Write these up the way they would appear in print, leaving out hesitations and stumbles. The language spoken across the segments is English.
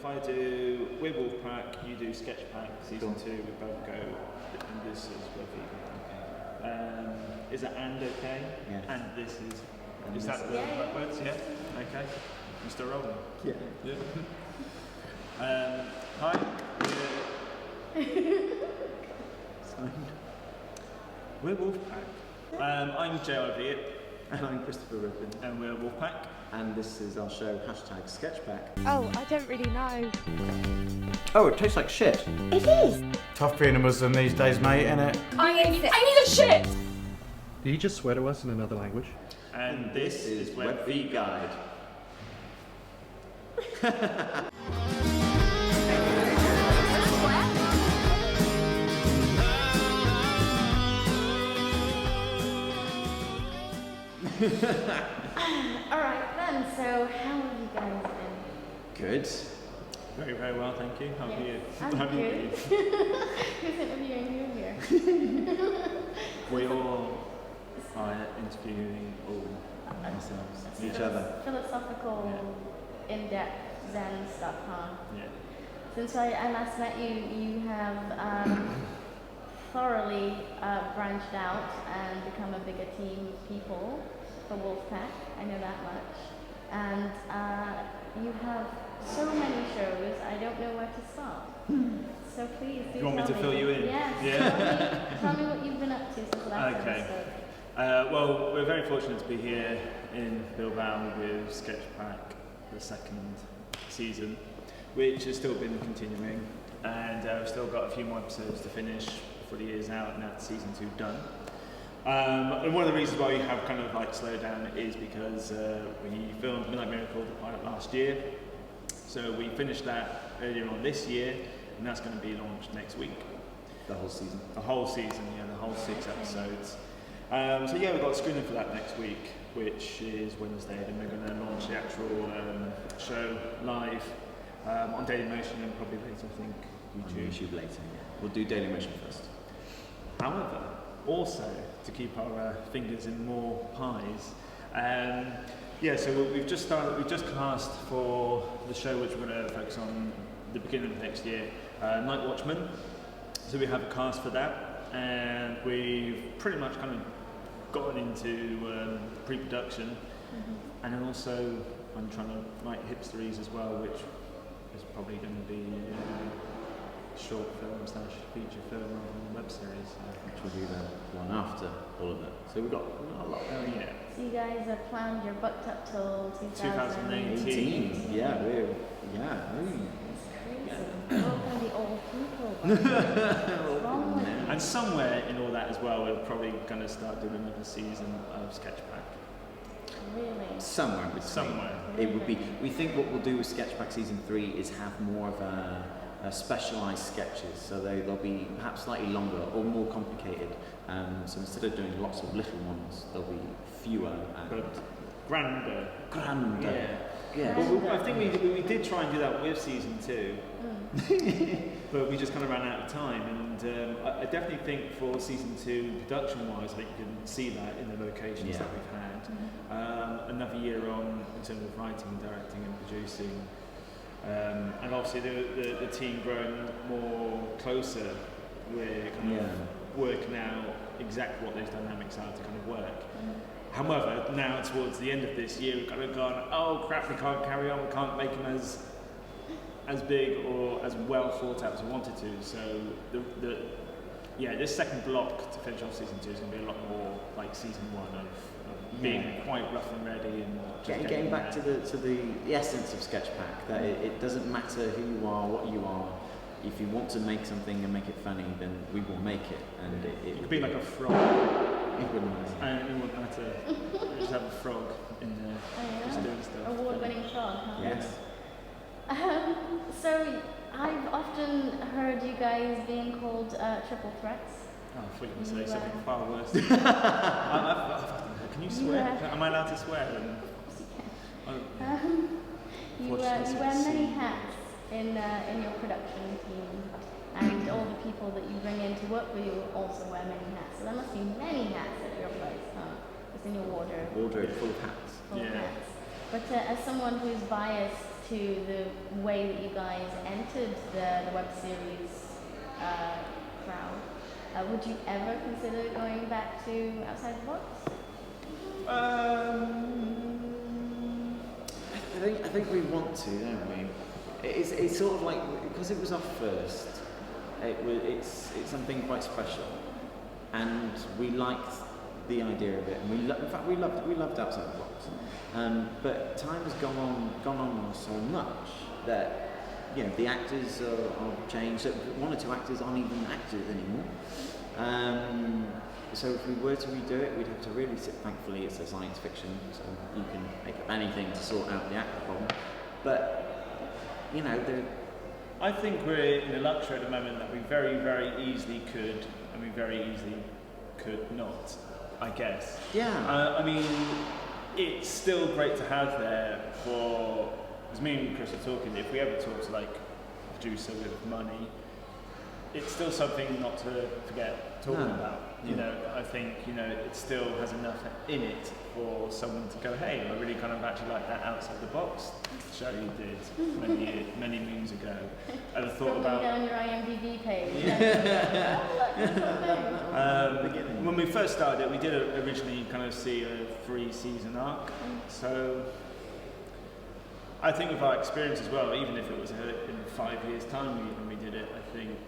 I do with Wolfpack, you do Sketchpack, season 2, we both go, and this is WebVee. Is it and okay? Yes. And this is that the right words? Yeah? Okay. You still rolling? Yeah. Hi. We're Wolfpack. I'm JIV. And I'm Christopher Rithin. And we're Wolfpack. And this is our show, #Sketchpack. Oh, I don't really know. Oh, it tastes like shit. It is. Tough being a Muslim these days, mate, innit? I need a shit! Did you just swear to us in another language? And this is WebVee Guide. Alright then, so how have you guys been? Good. Very, very well, thank you. How are you? I'm How have you good. been? Who's interviewing who here? We all are interviewing all ourselves, each other. Philosophical, in-depth Zen stuff, huh? Yeah. Since I last met you, you have thoroughly branched out and become a bigger team of people for Wolfpack, I know that much. And you have so many shows, I don't know where to start. So please do You want me to fill you in? Yes. Yeah. Tell me what you've been up to since the last episode. Well, we're very fortunate to be here in Bilbao with Sketchpack, the second season, which has still been continuing, and we've still got a few more episodes to finish before the year's out, and that's season 2 done. And one of the reasons why we have kind of like slowed down is because we filmed Midnight Miracle, the pilot, last year. So we finished that earlier on this year, and that's going to be launched next week. The whole season. The whole season, yeah, the whole 6 episodes. So yeah, we've got a screening for that next week, which is Wednesday. Then we're going to launch the actual show live on Dailymotion and probably later, I think, On YouTube later, yeah. We'll do Dailymotion first. However, also to keep our fingers in more pies, so we've just cast for the show which we're going to focus on the beginning of next year, Night Watchman. So we have a cast for that, and we've pretty much kind of gotten into pre-production, and then also I'm trying to write hipsteries as well, which is probably going to be short film / feature film rather than web series. Which will be the one after all of it. So we've got a lot going. Yeah. So you guys have planned, you're booked up till 2018. 18. Yeah, It's crazy. We're all going to be old people. What's wrong with you? And somewhere in all that as well, we're probably going to start doing another season of Sketchpack. Really? somewhere in between. Somewhere. It would be. We think what we'll do with Sketchpack season 3 is have more of a specialised sketches, so they'll be perhaps slightly longer or more complicated. So instead of doing lots of little ones, there'll be fewer and But grander. Yeah. Well, I think we did try and do that with season 2, but we just kind of ran out of time. And I definitely think for season 2, production-wise, I think you can see that in the locations that we've had. Another year on in terms of writing, directing, and producing. And obviously the team growing more closer, we're kind of working out exactly what those dynamics are to kind of work. However, now towards the end of this year, we've kind of gone, oh crap, we can't carry on, we can't make them as big or as well thought out as we wanted to. So this second block to finish off season 2 is going to be a lot more like season 1 of being quite rough and ready and just getting back to the essence of Sketchpack, that it doesn't matter who you are, what you are. If you want to make something and make it funny, then we will make it. And it could be like a frog. It wouldn't matter. And it wouldn't matter. Just have a frog in there, just doing stuff. Award-winning frog, huh? Yes. So I've often heard you guys being called triple threats. Oh, I thought you were going to say something far worse. Can you swear? Am I allowed to swear? You wear many hats in your production team, and all the people that you bring in to work with you also wear many hats. So there must be many hats at your place, huh? It's in your wardrobe. Wardrobe full of hats. Full of hats. But as someone who's biased to the way that you guys entered the web series crowd. Would you ever consider going back to Outside the Box? I think we want to, don't we? It's sort of like, because it was our first, it's something quite special, and we liked the idea of it, and in fact we loved Outside the Box. But time has gone on so much that the actors are changed. So one or two actors aren't even actors anymore. So if we were to redo it, we'd have to really sit. Thankfully, it's a science fiction, so you can make up anything to sort out the actor problem. But I think we're in the luxury at the moment that we very, very easily could, and we very easily could not, I guess. Yeah. I mean, it's still great to have there for, as me and Chris are talking, if we ever talk to like a producer with money, it's still something not to forget talking about. I think it still has enough in it for someone to go, hey, I really kind of actually like that Outside the Box show you did many moons ago. Ever thought about down your IMDb page? When we first started it, we did originally kind of see a 3-season arc. So I think with our experience as well, even if it was in 5 years' time when we did it, I think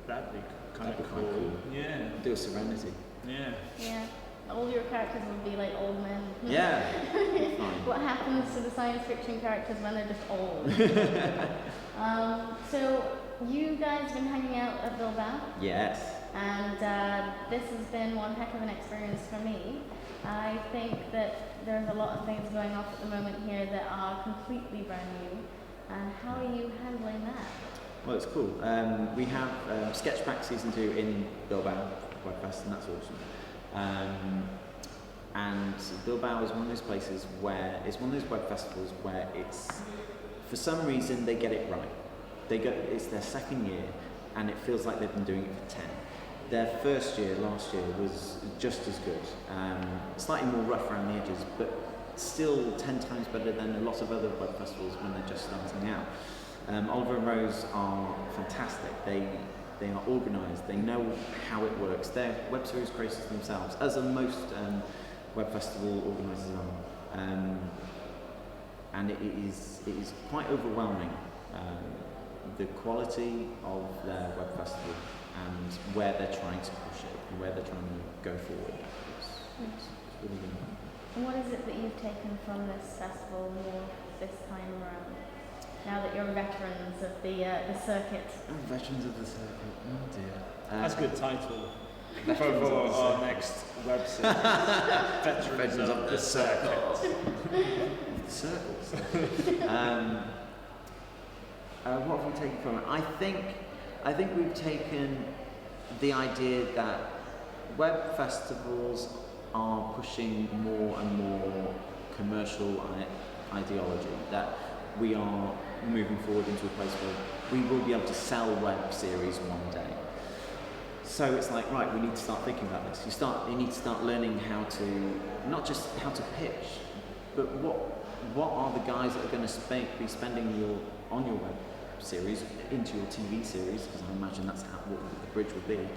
that'd be kind of cool. Yeah. Do a Serenity. Yeah. Yeah. All your characters would be like old men. Yeah. What happens to the science fiction characters when they're just old? So you guys been hanging out at Bilbao? Yes. And this has been one heck of an experience for me. I think that there's a lot of things going off at the moment here that are completely brand new. And how are you handling that? Well, it's cool. We have Sketchpack Season 2 in Bilbao WebFest, and that's awesome. And Bilbao is one of those places where it's one of those web festivals where it's, for some reason, they get it right. It's their second year, and it feels like they've been doing it for 10. Their first year, last year, was just as good. Slightly more rough around the edges, but still 10 times better than a lot of other web festivals when they're just starting out. Oliver and Rose are fantastic. They are organised. They know how it works. They're web series creators themselves, as are most web festival organisers are. And it is quite overwhelming, the quality of their web festival and where they're trying to push it and where they're trying to go forward. It's really good. And what is it that you've taken from this festival more this time around? Now that you're veterans of the circuit. Oh, veterans of the circuit. Oh dear. That's a good title for our next web series. Veterans of the circuit. Circles. What have we taken from it? I think we've taken the idea that web festivals are pushing more and more commercial ideology, that we are moving forward into a place where we will be able to sell web series one day. So it's like, right, we need to start thinking about this. You need to start learning how to, not just how to pitch, but what are the guys that are going to be spending on your web series into your TV series, because I imagine that's what the bridge would be.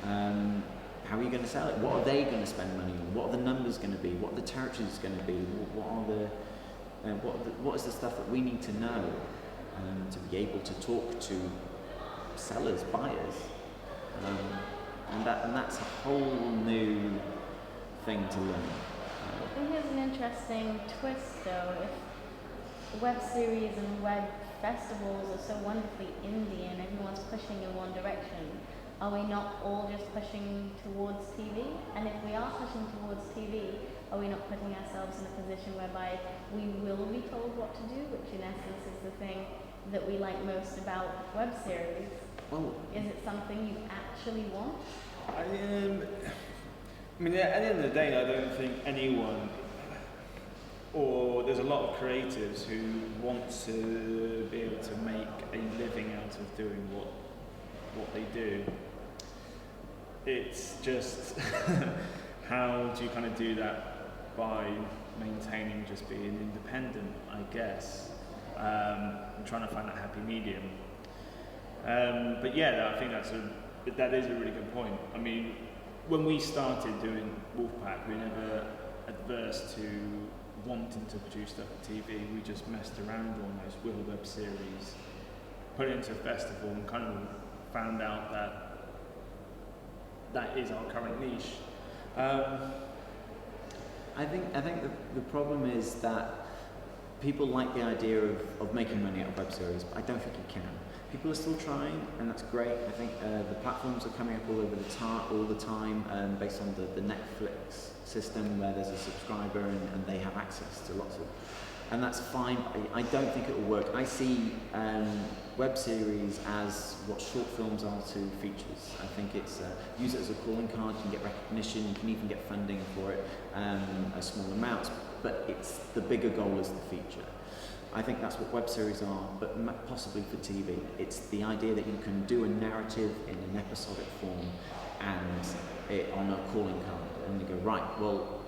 How are you going to sell it? What are they going to spend money on? What are the numbers going to be? What are the territories going to be? What is the stuff that we need to know to be able to talk to sellers, buyers, and that's a whole new thing to learn. I think here's an interesting twist, though. If web series and web festivals are so wonderfully indie and everyone's pushing in one direction, are we not all just pushing towards TV? And if we are pushing towards TV, are we not putting ourselves in a position whereby we will be told what to do, which in essence is the thing that we like most about web series? Oh. Is it something you actually want? I mean, at the end of the day, I don't think anyone, or there's a lot of creatives who want to be able to make a living out of doing what they do. It's just how do you kind of do that by maintaining just being independent, I guess. and trying to find that happy medium. But yeah, I think that is a really good point. I mean, when we started doing Wolfpack, we were never adverse to wanting to produce stuff for TV. We just messed around almost with a web series, put it into a festival, and kind of found out that is our current niche. I think the problem is that people like the idea of making money out of web series, but I don't think you can. People are still trying, and that's great. I think the platforms are coming up all over all the time, based on the Netflix system, where there's a subscriber and they have access to lots of, and that's fine. I don't think it will work. I see web series as what short films are to features. I think it's use it as a calling card. You can get recognition. You can even get funding for it, a small amounts. But it's the bigger goal is the feature. I think that's what web series are, but possibly for TV. It's the idea that you can do a narrative in an episodic form and on a calling card, and you go, right, well,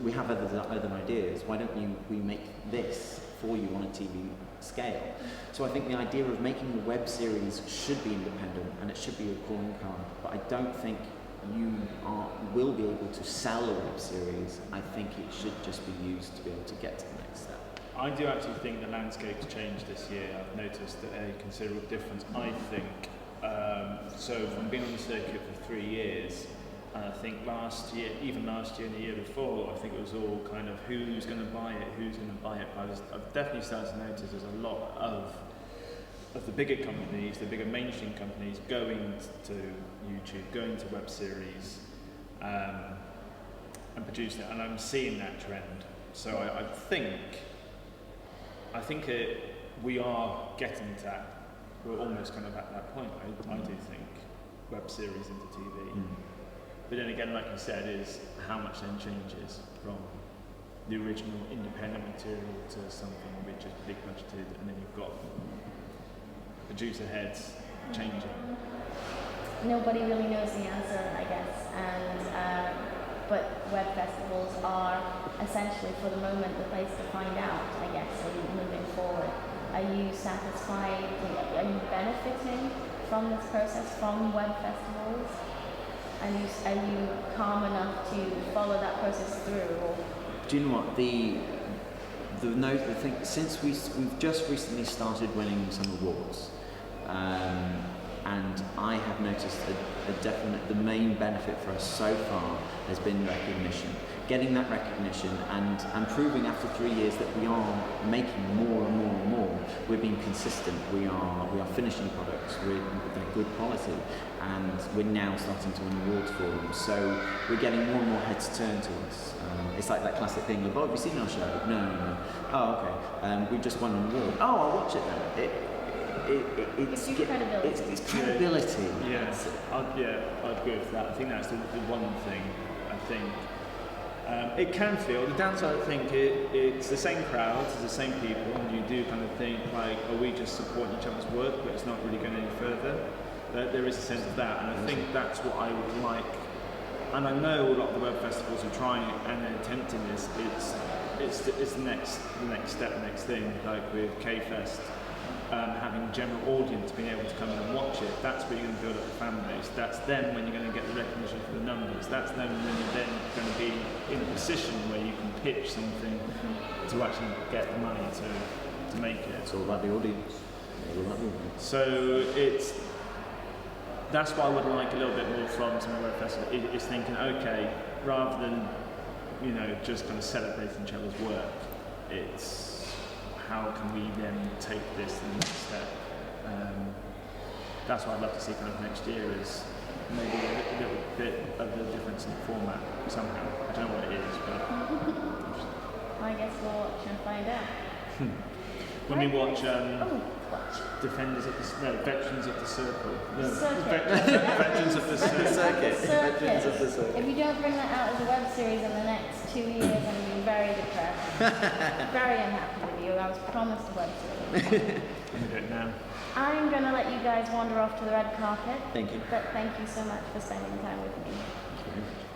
we have other ideas. Why don't we make this for you on a TV scale? So I think the idea of making a web series should be independent, and it should be a calling card. But I don't think you will be able to sell a web series. I think it should just be used to be able to get to the next step. I do actually think the landscape's changed this year. I've noticed a considerable difference. I think, so from being on the circuit for 3 years, and I think last year and the year before, I think it was all kind of who's going to buy it. I've definitely started to notice there's a lot of the bigger companies, the bigger mainstream companies, going to YouTube, going to web series, and producing it, and I'm seeing that trend. So I think we are getting to that. We're almost kind of at that point. I do think web series into TV. But then again, like you said, is how much then changes from the original independent material to something which is big budgeted, and then you've got producer heads changing. Nobody really knows the answer, I guess, and but web festivals are essentially, for the moment, the place to find out, I guess, moving forward. Are you satisfied? Are you benefiting from this process, from web festivals? Are you calm enough to follow that process through? Or? Do you know what the thing? Since we've just recently started winning some awards, and I have noticed the main benefit for us so far has been recognition. Getting that recognition and proving after 3 years that we are making more and more and more. We're being consistent. We are finishing products. They're good quality, and we're now starting to win awards for them. So we're getting more and more heads turned to us. It's like that classic thing of, have you seen our show? No. Oh, okay. We've just won an award. Oh, I'll watch it then. It's credibility. It's credibility. Yeah, I'd agree with that. I think that's the one thing. I think it can feel, the downside, I think it's the same crowds, it's the same people, and you do kind of think like, are we just supporting each other's work, but it's not really going any further. There is a sense of that, and I think that's what I would like. And I know a lot of the web festivals are trying and they're attempting this. It's the next step, the next thing, like with K-Fest. Having a general audience being able to come in and watch it, that's where you're going to build up the fan base. That's then when you're going to get the recognition for the numbers. That's then when you're then going to be in a position where you can pitch something to actually get the money to make it. It's all about the audience. So that's what I would like a little bit more from some of the web festival. Is thinking, okay, rather than just kind of celebrating each other's work, it's how can we then take this to the next step? That's what I'd love to see kind of next year, is maybe a little bit of a difference in the format somehow. I don't know what it is, but I guess we'll watch and find out. when we watch Veterans of the Circle. No, Veterans of the Circuit. Veterans of the Circuit. If you don't bring that out as a web series in the next 2 years, I'm going to be very depressed. Very unhappy with you. I was promised a web series. I'm going to do it now. I'm going to let you guys wander off to the red carpet. Thank you. But thank you so much for spending time with me. Thank you very much.